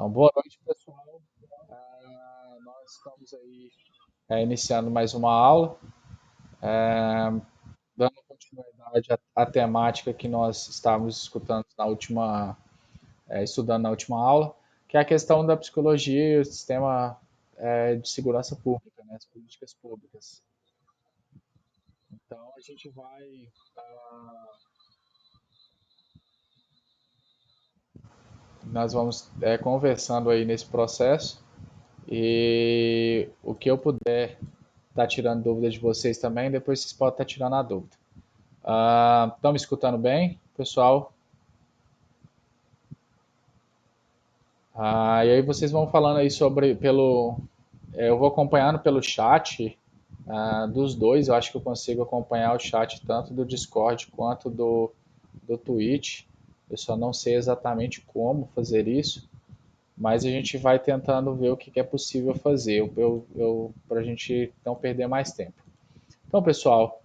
Então, boa noite, pessoal. Nós estamos aí iniciando mais uma aula, dando continuidade à temática que nós estávamos escutando estudando na última aula, que é a questão da psicologia e o sistema de segurança pública, né, as políticas públicas. Então, a gente vai, nós vamos conversando aí nesse processo e o que eu puder estar tirando dúvidas de vocês também, depois vocês podem estar tirando a dúvida. Estão me escutando bem, pessoal? E aí vocês vão falando aí eu vou acompanhando pelo chat dos dois. Eu acho que eu consigo acompanhar o chat tanto do Discord quanto do Twitch. Eu só não sei exatamente como fazer isso, mas a gente vai tentando ver o que é possível fazer para a gente não perder mais tempo. Então, pessoal,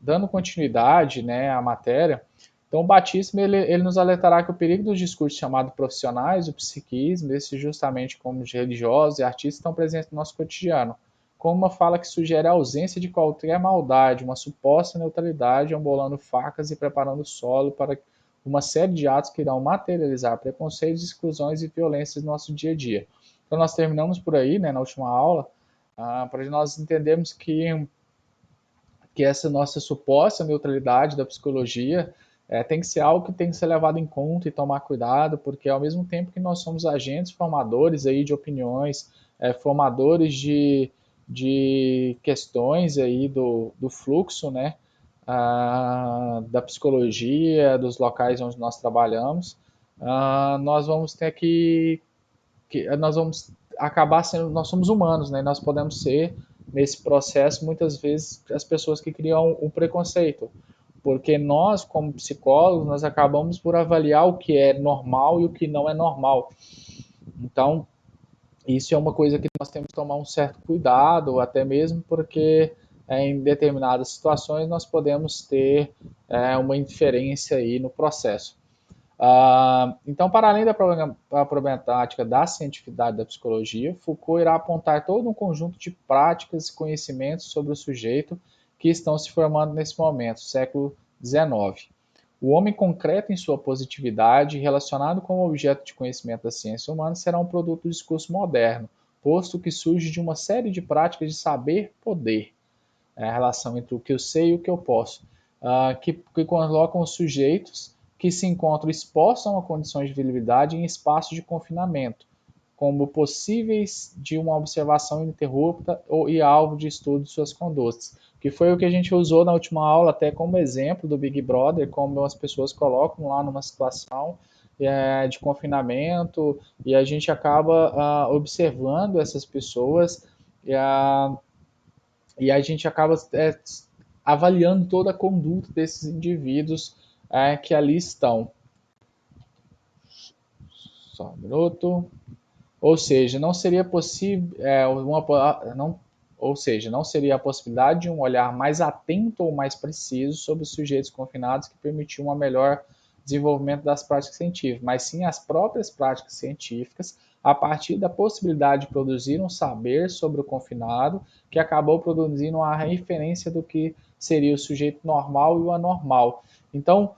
dando continuidade, né, à matéria, então o batismo ele nos alertará que o perigo dos discursos chamados profissionais, o psiquismo, esses justamente como os religiosos e artistas, estão presentes no nosso cotidiano, como uma fala que sugere a ausência de qualquer maldade, uma suposta neutralidade, ambolando facas e preparando o solo para uma série de atos que irão materializar preconceitos, exclusões e violências no nosso dia a dia. Então nós terminamos por aí, né, na última aula, para nós entendermos que essa nossa suposta neutralidade da psicologia tem que ser algo que tem que ser levado em conta e tomar cuidado, porque ao mesmo tempo que nós somos agentes formadores aí de opiniões, formadores de questões aí do fluxo, né, da psicologia, dos locais onde nós trabalhamos, nós vamos ter que nós vamos acabar sendo, nós somos humanos, né? Nós podemos ser nesse processo muitas vezes as pessoas que criam o preconceito, porque nós como psicólogos nós acabamos por avaliar o que é normal e o que não é normal. Então isso é uma coisa que nós temos que tomar um certo cuidado, até mesmo porque em determinadas situações nós podemos ter uma inferência aí no processo. Então, para além da problemática da cientificidade da psicologia, Foucault irá apontar todo um conjunto de práticas e conhecimentos sobre o sujeito que estão se formando nesse momento, século XIX. O homem concreto em sua positividade, relacionado com o objeto de conhecimento da ciência humana, será um produto do discurso moderno, posto que surge de uma série de práticas de saber-poder, a relação entre o que eu sei e o que eu posso, que colocam os sujeitos que se encontram expostos a uma condição de vulnerabilidade em espaços de confinamento, como possíveis de uma observação ininterrupta e alvo de estudo de suas condutas, que foi o que a gente usou na última aula até como exemplo do Big Brother, como as pessoas colocam lá numa situação de confinamento e a gente acaba observando essas pessoas e a gente acaba avaliando toda a conduta desses indivíduos que ali estão. Só um minuto. Ou seja, não seria possível não seria a possibilidade de um olhar mais atento ou mais preciso sobre os sujeitos confinados que permitiu um melhor desenvolvimento das práticas científicas, mas sim as próprias práticas científicas a partir da possibilidade de produzir um saber sobre o confinado que acabou produzindo uma referência do que seria o sujeito normal e o anormal. Então,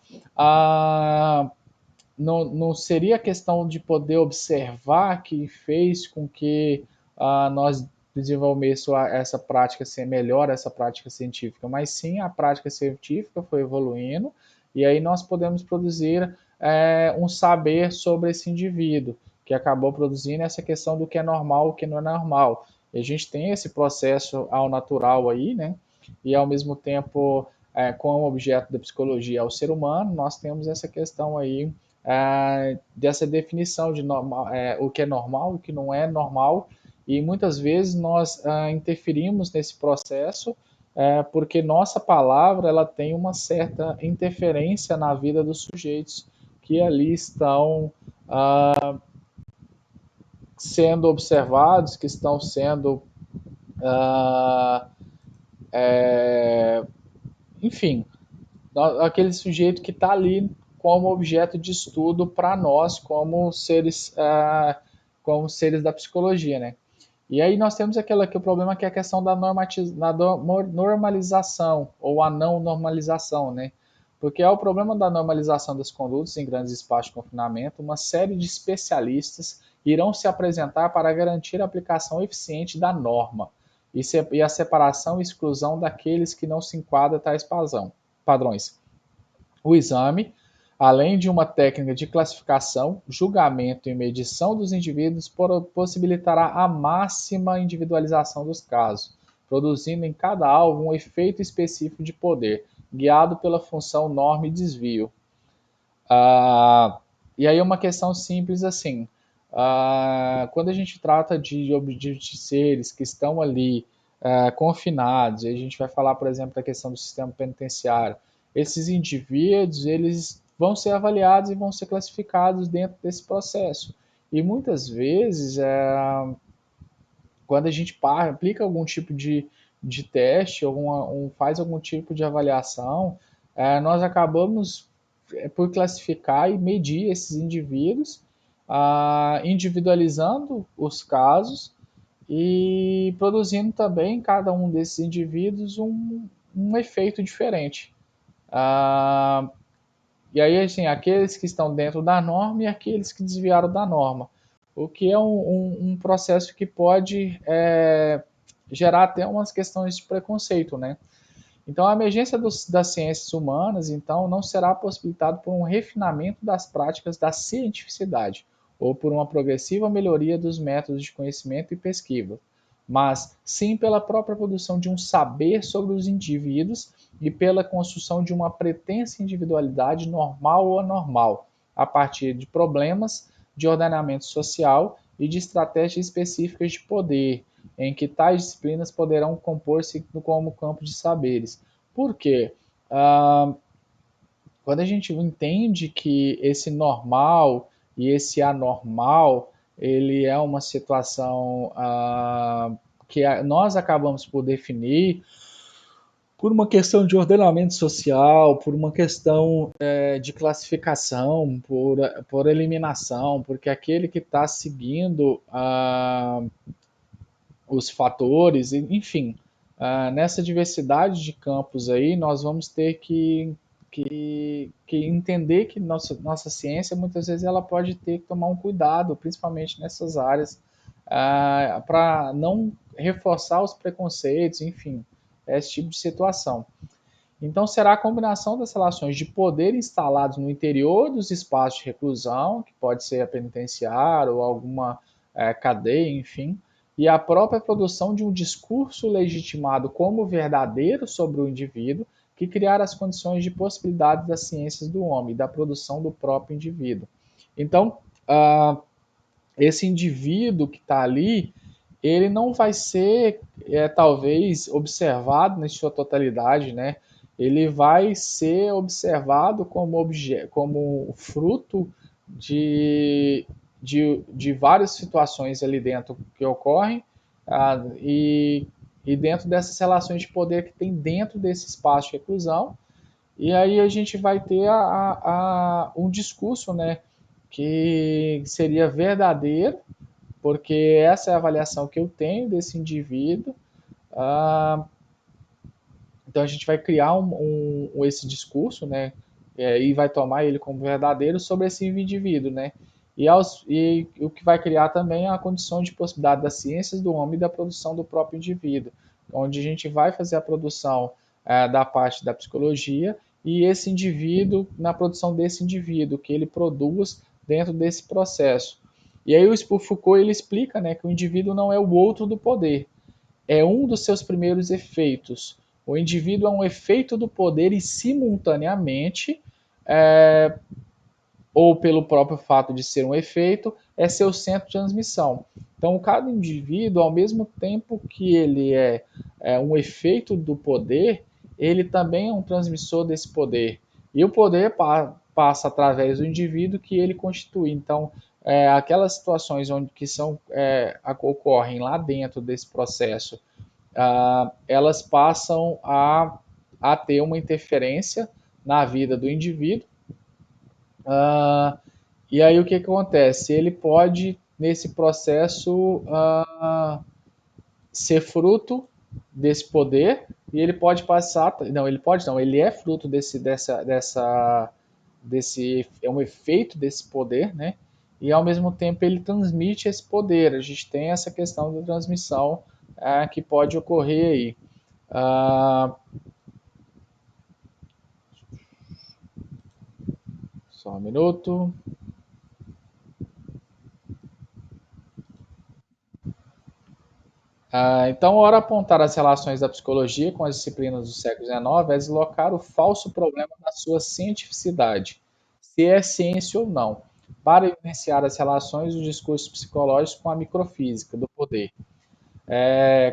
não seria a questão de poder observar que fez com que nós desenvolvêssemos essa prática ser melhor, essa prática científica, mas sim a prática científica foi evoluindo e aí nós podemos produzir um saber sobre esse indivíduo que acabou produzindo essa questão do que é normal e o que não é normal. E a gente tem esse processo ao natural aí, né? E ao mesmo tempo, com o objeto da psicologia ao ser humano, nós temos essa questão aí dessa definição de normal, o que é normal, o que não é normal, e muitas vezes nós interferimos nesse processo porque nossa palavra ela tem uma certa interferência na vida dos sujeitos que ali estão sendo observados, que estão sendo, enfim, aquele sujeito que está ali como objeto de estudo para nós, como seres da psicologia, né? E aí nós temos o problema que é a questão da normalização ou a não normalização, né? Porque é o problema da normalização das condutas em grandes espaços de confinamento, uma série de especialistas irão se apresentar para garantir a aplicação eficiente da norma e a separação e exclusão daqueles que não se enquadram a tais padrões. O exame, além de uma técnica de classificação, julgamento e medição dos indivíduos, possibilitará a máxima individualização dos casos, produzindo em cada alvo um efeito específico de poder, guiado pela função norma e desvio. E aí uma questão simples assim, quando a gente trata de seres que estão ali confinados, e a gente vai falar, por exemplo, da questão do sistema penitenciário, esses indivíduos, eles vão ser avaliados e vão ser classificados dentro desse processo. E muitas vezes, quando a gente aplica algum tipo de teste, faz algum tipo de avaliação, nós acabamos por classificar e medir esses indivíduos, individualizando os casos e produzindo também em cada um desses indivíduos um efeito diferente. E aí, assim, aqueles que estão dentro da norma e aqueles que desviaram da norma, o que é um processo que pode gerar até umas questões de preconceito, né? Então, a emergência das ciências humanas, então, não será possibilitada por um refinamento das práticas da cientificidade ou por uma progressiva melhoria dos métodos de conhecimento e pesquisa, mas sim pela própria produção de um saber sobre os indivíduos e pela construção de uma pretensa individualidade normal ou anormal, a partir de problemas de ordenamento social e de estratégias específicas de poder, em que tais disciplinas poderão compor-se como campo de saberes. Por quê? Quando a gente entende que esse normal e esse anormal, ele é uma situação que nós acabamos por definir por uma questão de ordenamento social, por uma questão de classificação, por eliminação, porque aquele que está seguindo os fatores, enfim, nessa diversidade de campos aí, nós vamos ter que entender que nossa ciência, muitas vezes, ela pode ter que tomar um cuidado, principalmente nessas áreas, para não reforçar os preconceitos, enfim, esse tipo de situação. Então, será a combinação das relações de poder instalados no interior dos espaços de reclusão, que pode ser a penitenciária ou alguma cadeia, enfim, e a própria produção de um discurso legitimado como verdadeiro sobre o indivíduo, que criar as condições de possibilidade das ciências do homem, da produção do próprio indivíduo. Então, esse indivíduo que está ali, ele não vai ser, talvez, observado na sua totalidade, né? Ele vai ser observado como fruto de várias situações ali dentro que ocorrem e dentro dessas relações de poder que tem dentro desse espaço de reclusão. E aí a gente vai ter um discurso, né, que seria verdadeiro, porque essa é a avaliação que eu tenho desse indivíduo. Então a gente vai criar esse discurso, né, e vai tomar ele como verdadeiro sobre esse indivíduo, né? E o que vai criar também é a condição de possibilidade das ciências do homem e da produção do próprio indivíduo, onde a gente vai fazer a produção da parte da psicologia e esse indivíduo, na produção desse indivíduo, que ele produz dentro desse processo. E aí o Foucault ele explica, né, que o indivíduo não é o outro do poder, é um dos seus primeiros efeitos. O indivíduo é um efeito do poder e simultaneamente ou pelo próprio fato de ser um efeito, é seu centro de transmissão. Então, cada indivíduo, ao mesmo tempo que ele é um efeito do poder, ele também é um transmissor desse poder. E o poder passa através do indivíduo que ele constitui. Então, aquelas situações que ocorrem lá dentro desse processo, elas passam a ter uma interferência na vida do indivíduo, Ah, e aí o que, que acontece? Ele pode, nesse processo, ser fruto desse poder e ele pode passar, não, ele pode não, ele é fruto desse, é um efeito desse poder, né? E ao mesmo tempo ele transmite esse poder. A gente tem essa questão da transmissão que pode ocorrer aí. Ah, só um minuto. Então, ora apontar as relações da psicologia com as disciplinas do século XIX é deslocar o falso problema da sua cientificidade, se é ciência ou não, para evidenciar as relações dos discursos psicológicos com a microfísica do poder,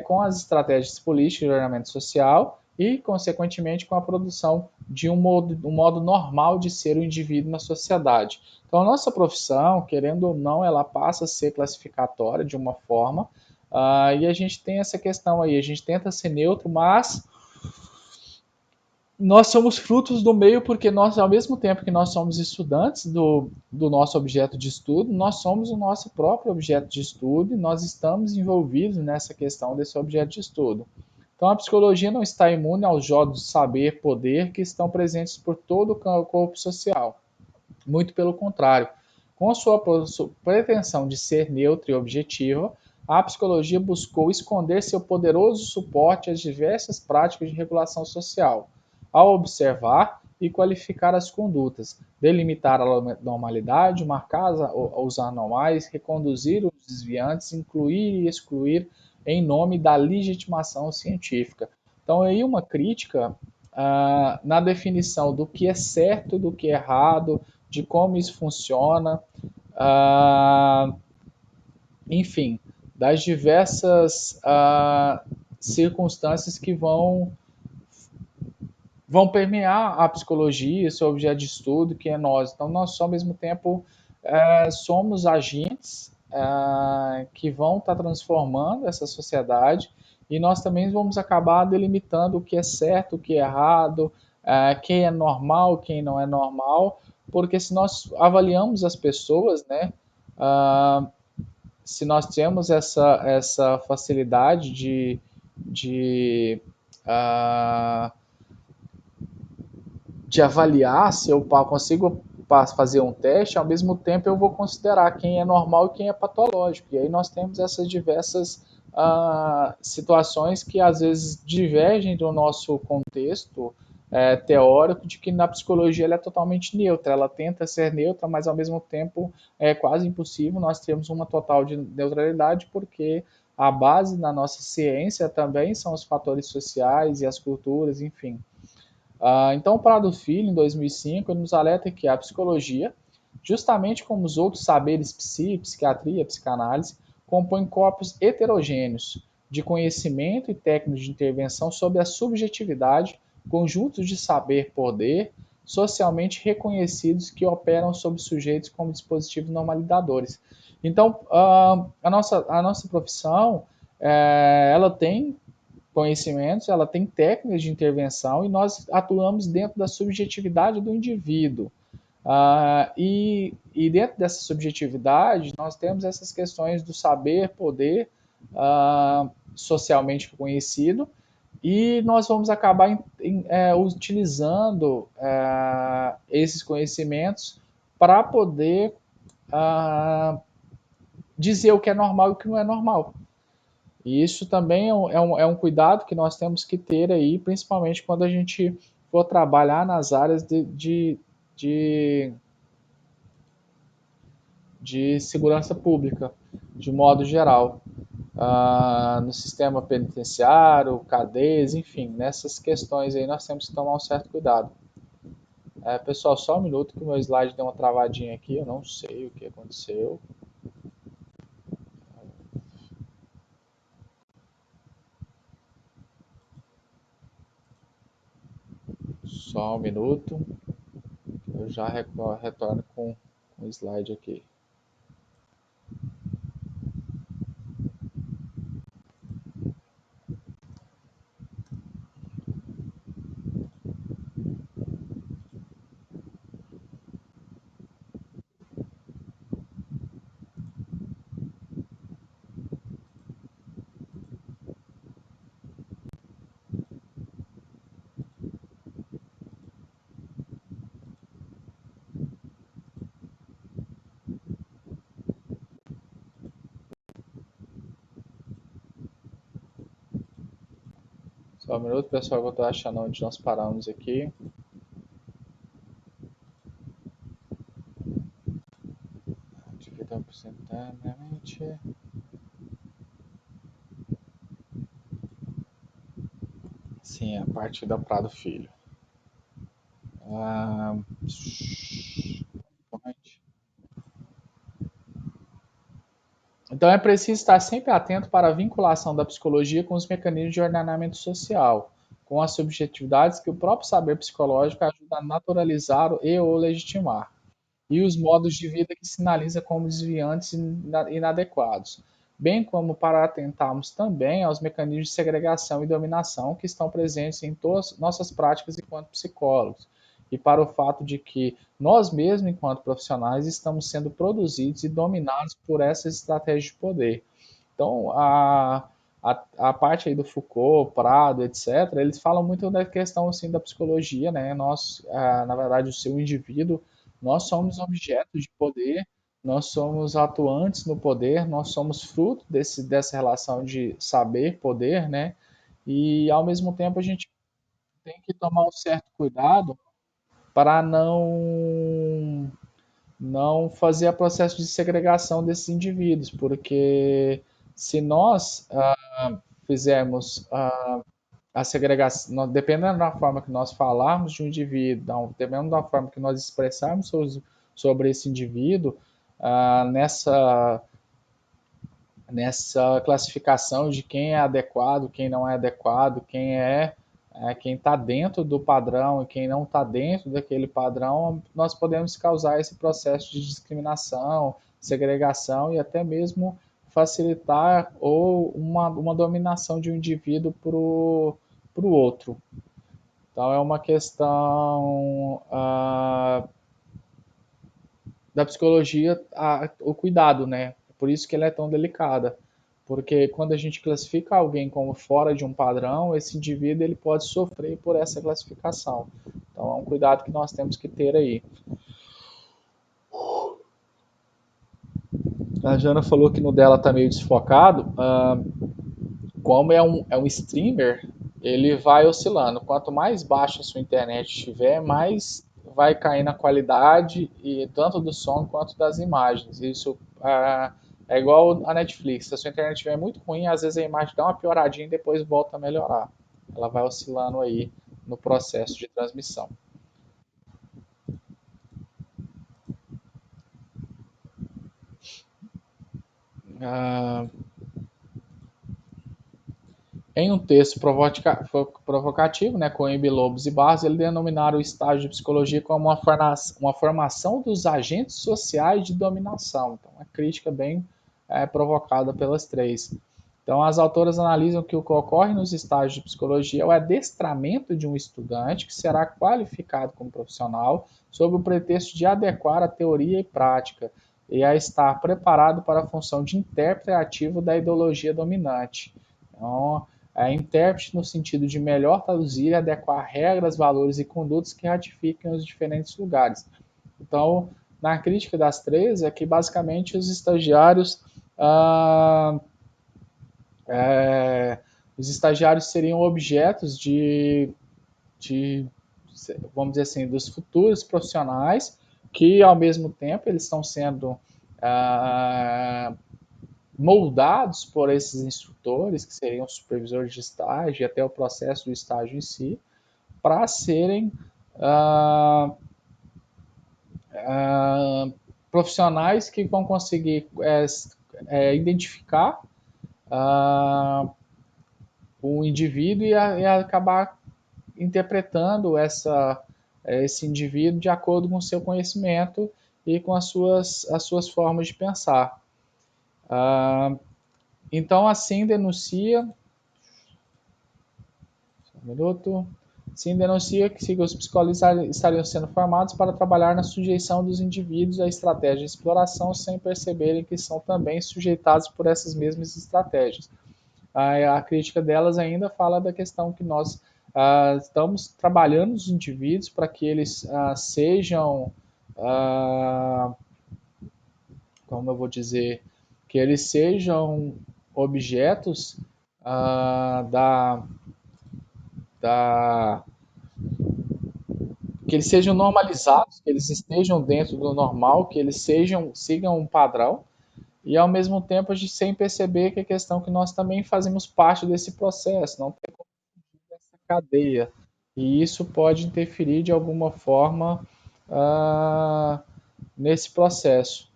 com as estratégias políticas de ordenamento social e, consequentemente, com a produção de um modo normal de ser o indivíduo na sociedade. Então, a nossa profissão, querendo ou não, ela passa a ser classificatória de uma forma, e a gente tem essa questão aí, a gente tenta ser neutro, mas nós somos frutos do meio porque nós, ao mesmo tempo que nós somos estudantes do nosso objeto de estudo, nós somos o nosso próprio objeto de estudo e nós estamos envolvidos nessa questão desse objeto de estudo. Então, a psicologia não está imune aos jogos de saber, poder que estão presentes por todo o corpo social. Muito pelo contrário. Com sua pretensão de ser neutra e objetiva, a psicologia buscou esconder seu poderoso suporte às diversas práticas de regulação social, ao observar e qualificar as condutas, delimitar a normalidade, marcar os anormais, reconduzir os desviantes, incluir e excluir em nome da legitimação científica. Então, aí uma crítica na definição do que é certo, do que é errado, de como isso funciona, enfim, das diversas circunstâncias que vão permear a psicologia, seu objeto de estudo, que é nós. Então, nós, ao mesmo tempo, somos agentes que vão estar transformando essa sociedade e nós também vamos acabar delimitando o que é certo, o que é errado, quem é normal, quem não é normal, porque se nós avaliamos as pessoas, né, uh, se nós temos essa facilidade uh, de avaliar se eu consigo fazer um teste, ao mesmo tempo eu vou considerar quem é normal e quem é patológico. E aí nós temos essas diversas situações que às vezes divergem do nosso contexto teórico, de que na psicologia ela é totalmente neutra, ela tenta ser neutra, mas ao mesmo tempo é quase impossível nós termos uma total de neutralidade, porque a base da nossa ciência também são os fatores sociais e as culturas, enfim. Então, o Prado Filho, em 2005, ele nos alerta que a psicologia, justamente como os outros saberes psiquiatria, psicanálise, compõe corpos heterogêneos de conhecimento e técnicas de intervenção sobre a subjetividade, conjuntos de saber-poder socialmente reconhecidos que operam sobre sujeitos como dispositivos normalizadores. Então, a nossa profissão, ela tem conhecimentos, ela tem técnicas de intervenção e nós atuamos dentro da subjetividade do indivíduo. E dentro dessa subjetividade, nós temos essas questões do saber, poder, socialmente conhecido, e nós vamos acabar utilizando esses conhecimentos para poder dizer o que é normal e o que não é normal. E isso também é um cuidado que nós temos que ter aí, principalmente quando a gente for trabalhar nas áreas de, de segurança pública, de modo geral. No sistema penitenciário, cadeias, enfim, nessas questões aí nós temos que tomar um certo cuidado. Pessoal, só um minuto que o meu slide deu uma travadinha aqui, eu não sei o que aconteceu. Só um minuto, eu já retorno com o slide aqui. Só um minuto, pessoal, que eu estou achando onde nós paramos aqui. Dividão porcentualmente. Sim, a parte da Prado Filho. Ah, então é preciso estar sempre atento para a vinculação da psicologia com os mecanismos de ordenamento social, com as subjetividades que o próprio saber psicológico ajuda a naturalizar e ou legitimar, e os modos de vida que sinaliza como desviantes e inadequados, bem como para atentarmos também aos mecanismos de segregação e dominação que estão presentes em todas nossas práticas enquanto psicólogos, e para o fato de que nós mesmos, enquanto profissionais, estamos sendo produzidos e dominados por essas estratégias de poder. Então, a parte aí do Foucault, Prado, etc., eles falam muito da questão assim, da psicologia, né? Nós, na verdade, o seu indivíduo, nós somos objetos de poder, nós somos atuantes no poder, nós somos fruto dessa relação de saber, poder, né? E, ao mesmo tempo, a gente tem que tomar um certo cuidado para não fazer o processo de segregação desses indivíduos, porque se nós fizermos a segregação, dependendo da forma que nós falarmos de um indivíduo, dependendo da forma que nós expressarmos sobre esse indivíduo, nessa classificação de quem é adequado, quem não é adequado, quem está dentro do padrão e quem não está dentro daquele padrão, nós podemos causar esse processo de discriminação, segregação e até mesmo facilitar ou uma dominação de um indivíduo para o outro. Então é uma questão da psicologia, o cuidado, né? Por isso que ela é tão delicada. Porque quando a gente classifica alguém como fora de um padrão, esse indivíduo ele pode sofrer por essa classificação. Então é um cuidado que nós temos que ter aí. A Jana falou que no dela tá meio desfocado. Como é um streamer, ele vai oscilando. Quanto mais baixa a sua internet estiver, mais vai cair na qualidade e tanto do som quanto das imagens. Isso é igual a Netflix. Se a sua internet estiver muito ruim, às vezes a imagem dá uma pioradinha e depois volta a melhorar. Ela vai oscilando aí no processo de transmissão. Ah, Em um texto provocativo, né, Coimbra, Lobos e Barros, ele denominaram o estágio de psicologia como uma formação dos agentes sociais de dominação. Então, uma crítica bem provocada pelas três. Então, as autoras analisam que o que ocorre nos estágios de psicologia é o adestramento de um estudante que será qualificado como profissional sob o pretexto de adequar a teoria e prática e a estar preparado para a função de intérprete ativo da ideologia dominante. Então, intérprete no sentido de melhor traduzir e adequar regras, valores e condutas que ratifiquem os diferentes lugares. Então, na crítica das três, é que basicamente ah, é, os estagiários seriam objetos de, vamos dizer assim, dos futuros profissionais que, ao mesmo tempo, eles estão sendo moldados por esses instrutores, que seriam supervisores de estágio, e até o processo do estágio em si, para serem ah, ah, profissionais que vão conseguir identificar o indivíduo e acabar interpretando esse indivíduo de acordo com o seu conhecimento e com as suas formas de pensar. Então, assim denuncia. Um minuto. Sim, denuncia que os psicólogos estariam sendo formados para trabalhar na sujeição dos indivíduos à estratégia de exploração sem perceberem que são também sujeitados por essas mesmas estratégias. A crítica delas ainda fala da questão que nós estamos trabalhando os indivíduos para que eles sejam, como eu vou dizer, que eles sejam objetos da da que eles sejam normalizados, que eles estejam dentro do normal, que eles sigam um padrão, e ao mesmo tempo a gente sem perceber que a questão que nós também fazemos parte desse processo, não tem essa cadeia. E isso pode interferir de alguma forma ah, nesse processo.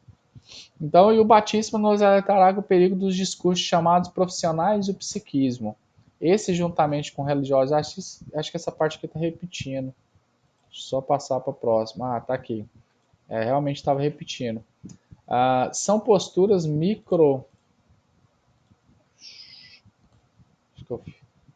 Então, e o batismo nos alertará o perigo dos discursos chamados profissionais e o psiquismo. Esse, juntamente com religiosos, acho que essa parte aqui está repetindo. Deixa eu só passar para a próxima. Ah, tá aqui. Realmente estava repetindo. São posturas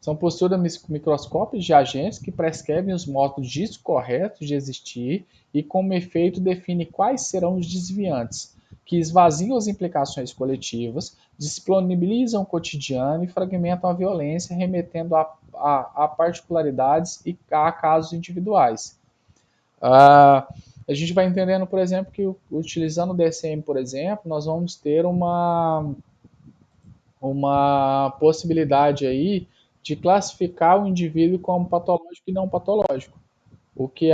São posturas microscópicas de agentes que prescrevem os modos ditos corretos de existir e, como efeito, define quais serão os desviantes, que esvaziam as implicações coletivas, disponibilizam o cotidiano e fragmentam a violência, remetendo a particularidades e a casos individuais. A gente vai entendendo, por exemplo, que utilizando o DSM, por exemplo, nós vamos ter uma possibilidade aí de classificar o indivíduo como patológico e não patológico, o que é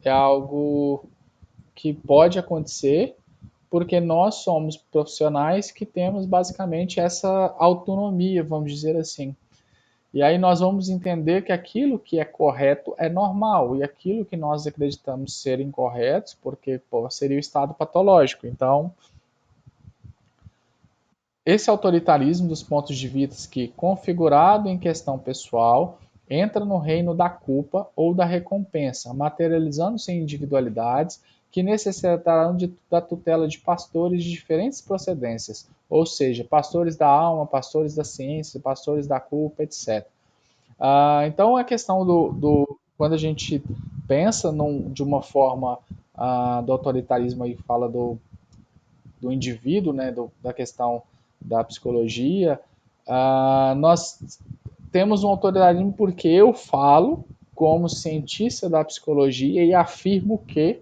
algo que pode acontecer porque nós somos profissionais que temos basicamente essa autonomia, vamos dizer assim. E aí nós vamos entender que aquilo que é correto é normal e aquilo que nós acreditamos ser incorretos, porque seria o estado patológico. Então, esse autoritarismo dos pontos de vista que, configurado em questão pessoal, entra no reino da culpa ou da recompensa, materializando-se em individualidades que necessitarão da tutela de pastores de diferentes procedências, ou seja, pastores da alma, pastores da ciência, pastores da culpa, etc. Então, a questão quando a gente pensa de uma forma do autoritarismo aí fala do indivíduo, né, da questão da psicologia, nós temos um autoritarismo porque eu falo como cientista da psicologia e afirmo que,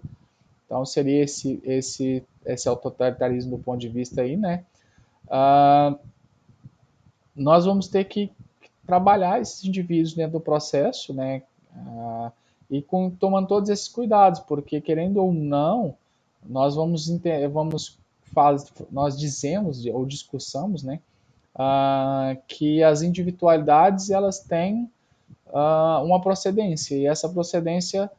então seria esse autoritarismo do ponto de vista aí, né? Nós vamos ter que trabalhar esses indivíduos dentro do processo, né? E tomando todos esses cuidados, porque querendo ou não, nós nós dizemos ou discussamos, né, que as individualidades elas têm uma procedência e essa procedência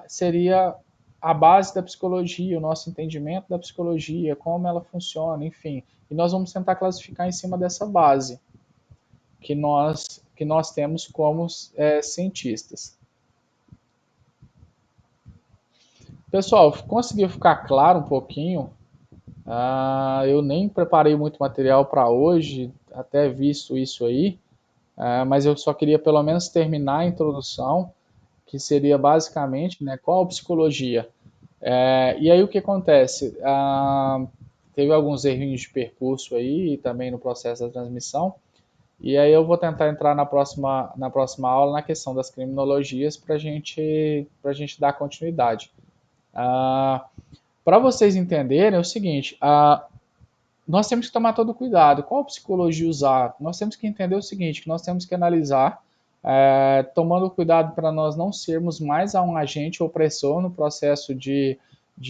seria a base da psicologia, o nosso entendimento da psicologia, como ela funciona, enfim. E nós vamos tentar classificar em cima dessa base que nós temos como cientistas. Pessoal, conseguiu ficar claro um pouquinho? Eu nem preparei muito material para hoje, até visto isso aí, mas eu só queria pelo menos terminar a introdução, que seria basicamente, né, qual a psicologia. E aí o que acontece? Teve alguns errinhos de percurso aí, e também no processo da transmissão, e aí eu vou tentar entrar na próxima aula na questão das criminologias para a gente dar continuidade. Para vocês entenderem é o seguinte, nós temos que tomar todo cuidado. Qual psicologia usar? Nós temos que entender o seguinte, que nós temos que analisar, tomando cuidado para nós não sermos mais um agente opressor no processo de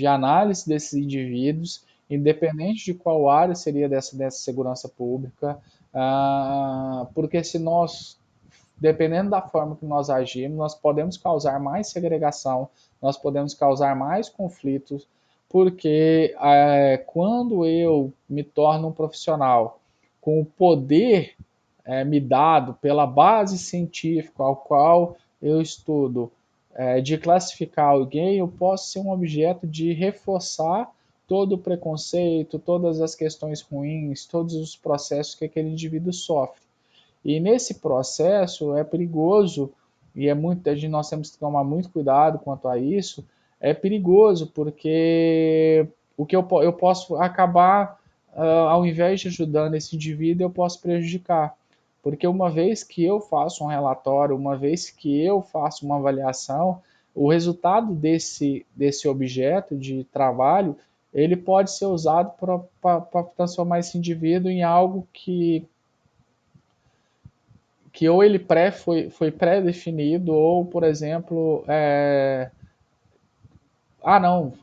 análise desses indivíduos, independente de qual área seria dessa segurança pública, porque se nós, dependendo da forma que nós agimos, nós podemos causar mais segregação, nós podemos causar mais conflitos, porque quando eu me torno um profissional com o poder me dado pela base científica ao qual eu estudo, de classificar alguém, eu posso ser um objeto de reforçar todo o preconceito, todas as questões ruins, todos os processos que aquele indivíduo sofre. E nesse processo é perigoso, e nós temos que tomar muito cuidado quanto a isso, é perigoso, porque eu posso acabar, ao invés de ajudando esse indivíduo, eu posso prejudicar. Porque uma vez que eu faço um relatório, uma vez que eu faço uma avaliação, o resultado desse objeto de trabalho, ele pode ser usado para transformar esse indivíduo em algo que que ou ele foi pré-definido, ou, por exemplo, não,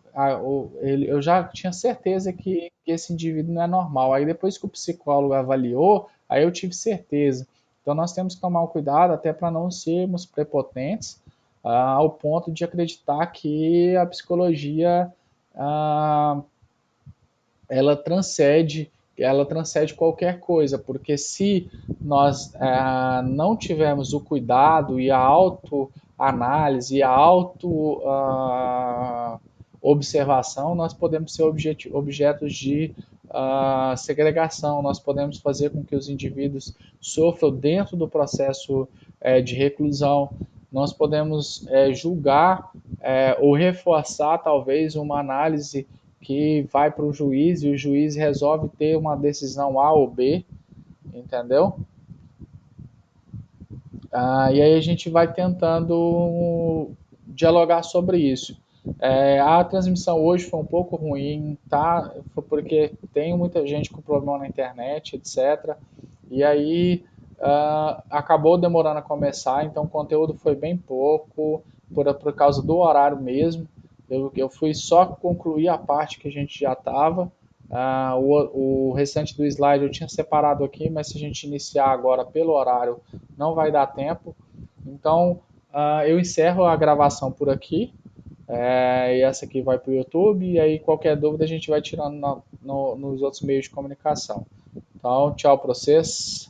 eu já tinha certeza que esse indivíduo não é normal. Aí depois que o psicólogo avaliou, aí eu tive certeza. Então nós temos que tomar um cuidado até para não sermos prepotentes ao ponto de acreditar que a psicologia ah, ela transcende qualquer coisa, porque se nós não tivermos o cuidado e a autoanálise e a auto observação, nós podemos ser objetos de segregação, nós podemos fazer com que os indivíduos sofram dentro do processo de reclusão, nós podemos julgar ou reforçar talvez uma análise que vai para o juiz e o juiz resolve ter uma decisão A ou B, entendeu? E aí a gente vai tentando dialogar sobre isso. A transmissão hoje foi um pouco ruim, tá? Foi porque tem muita gente com problema na internet, etc. E aí acabou demorando a começar, então o conteúdo foi bem pouco, por causa do horário mesmo. Eu fui só concluir a parte que a gente já estava. O restante do slide eu tinha separado aqui, mas se a gente iniciar agora pelo horário, não vai dar tempo. Então, eu encerro a gravação por aqui. E essa aqui vai para o YouTube. E aí, qualquer dúvida, a gente vai tirando nos outros meios de comunicação. Então, tchau para vocês.